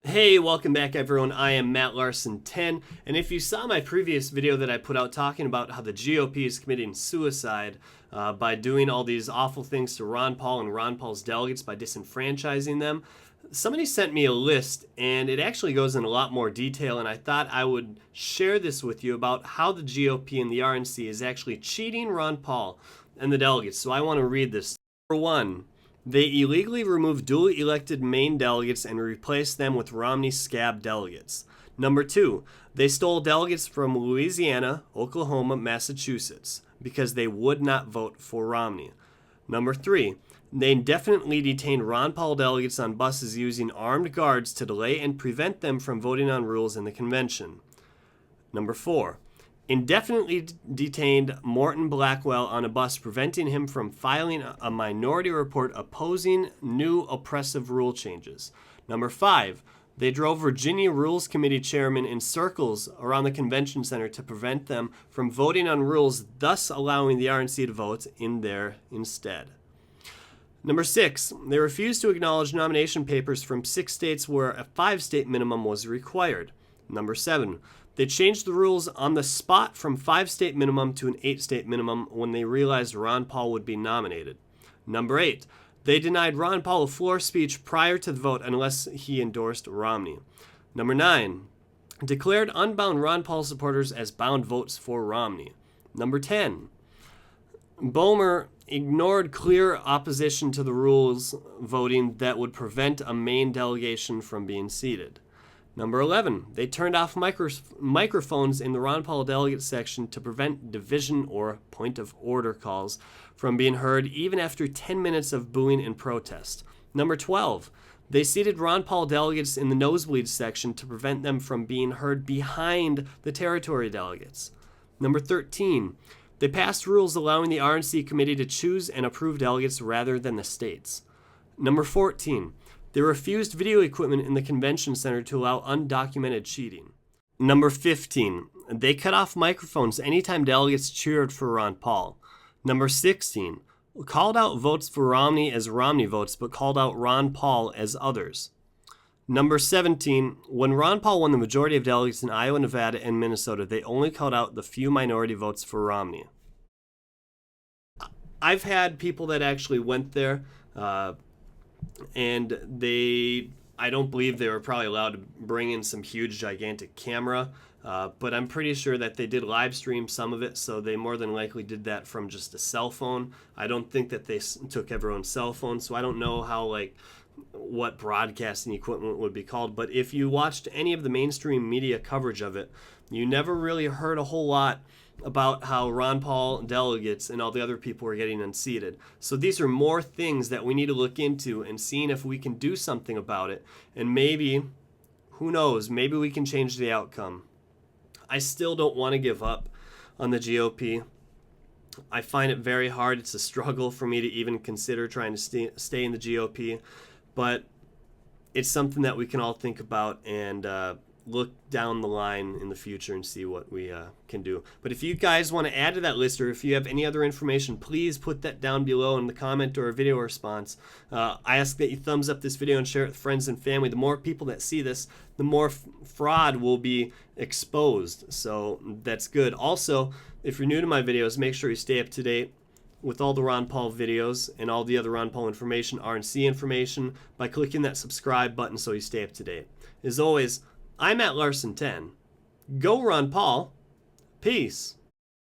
Hey, welcome back everyone. I am Matt Larson 10, and if you saw my previous video that I put out talking about how the GOP is committing suicide by doing all these awful things to Ron Paul and Ron Paul's delegates by disenfranchising them, somebody sent me a list and it actually goes in a lot more detail, and I thought I would share this with you about how the GOP and the RNC is actually cheating Ron Paul and the delegates. So I want to read this. Number 1. They illegally removed duly elected Maine delegates and replaced them with Romney scab delegates. Number 2, they stole delegates from Louisiana, Oklahoma, Massachusetts because they would not vote for Romney. Number 3, they indefinitely detained Ron Paul delegates on buses using armed guards to delay and prevent them from voting on rules in the convention. Number 4, indefinitely detained Morton Blackwell on a bus, preventing him from filing a minority report opposing new oppressive rule changes. Number 5, they drove Virginia Rules Committee chairmen in circles around the convention center to prevent them from voting on rules, thus allowing the RNC to vote in their instead. Number 6, they refused to acknowledge nomination papers from 6 states where a 5-state minimum was required. Number 7, they changed the rules on the spot from 5-state minimum to an 8-state minimum when they realized Ron Paul would be nominated. Number 8, they denied Ron Paul a floor speech prior to the vote unless he endorsed Romney. Number 9, declared unbound Ron Paul supporters as bound votes for Romney. Number 10, Boehmer ignored clear opposition to the rules voting that would prevent a Maine delegation from being seated. Number 11, they turned off microphones in the Ron Paul delegate section to prevent division or point of order calls from being heard even after 10 minutes of booing and protest. Number 12, they seated Ron Paul delegates in the nosebleed section to prevent them from being heard behind the territory delegates. Number 13, they passed rules allowing the RNC committee to choose and approve delegates rather than the states. Number 14, they refused video equipment in the convention center to allow undocumented cheating. Number 15, they cut off microphones anytime delegates cheered for Ron Paul. Number 16, called out votes for Romney as Romney votes, but called out Ron Paul as others. Number 17, when Ron Paul won the majority of delegates in Iowa, Nevada, and Minnesota, they only called out the few minority votes for Romney. I've had people that actually went there, and I don't believe they were probably allowed to bring in some huge, gigantic camera, but I'm pretty sure that they did live stream some of it, so they more than likely did that from just a cell phone. I don't think that they took everyone's cell phone, so I don't know how, what broadcasting equipment would be called, but if you watched any of the mainstream media coverage of it, you never really heard a whole lot about how Ron Paul delegates and all the other people were getting unseated. So these are more things that we need to look into and seeing if we can do something about it. And maybe, who knows, maybe we can change the outcome. I still don't want to give up on the GOP. I find it very hard. It's a struggle for me to even consider trying to stay in the GOP. But it's something that we can all think about and look down the line in the future and see what we can do. But if you guys want to add to that list, or if you have any other information, please put that down below in the comment or a video response. I ask that you thumbs up this video and share it with friends and family. The more people that see this, the more fraud will be exposed. So that's good. Also, if you're new to my videos, make sure you stay up to date with all the Ron Paul videos and all the other Ron Paul information, RNC information, by clicking that subscribe button so you stay up to date. As always, I'm at Larson 10. Go Ron Paul. Peace.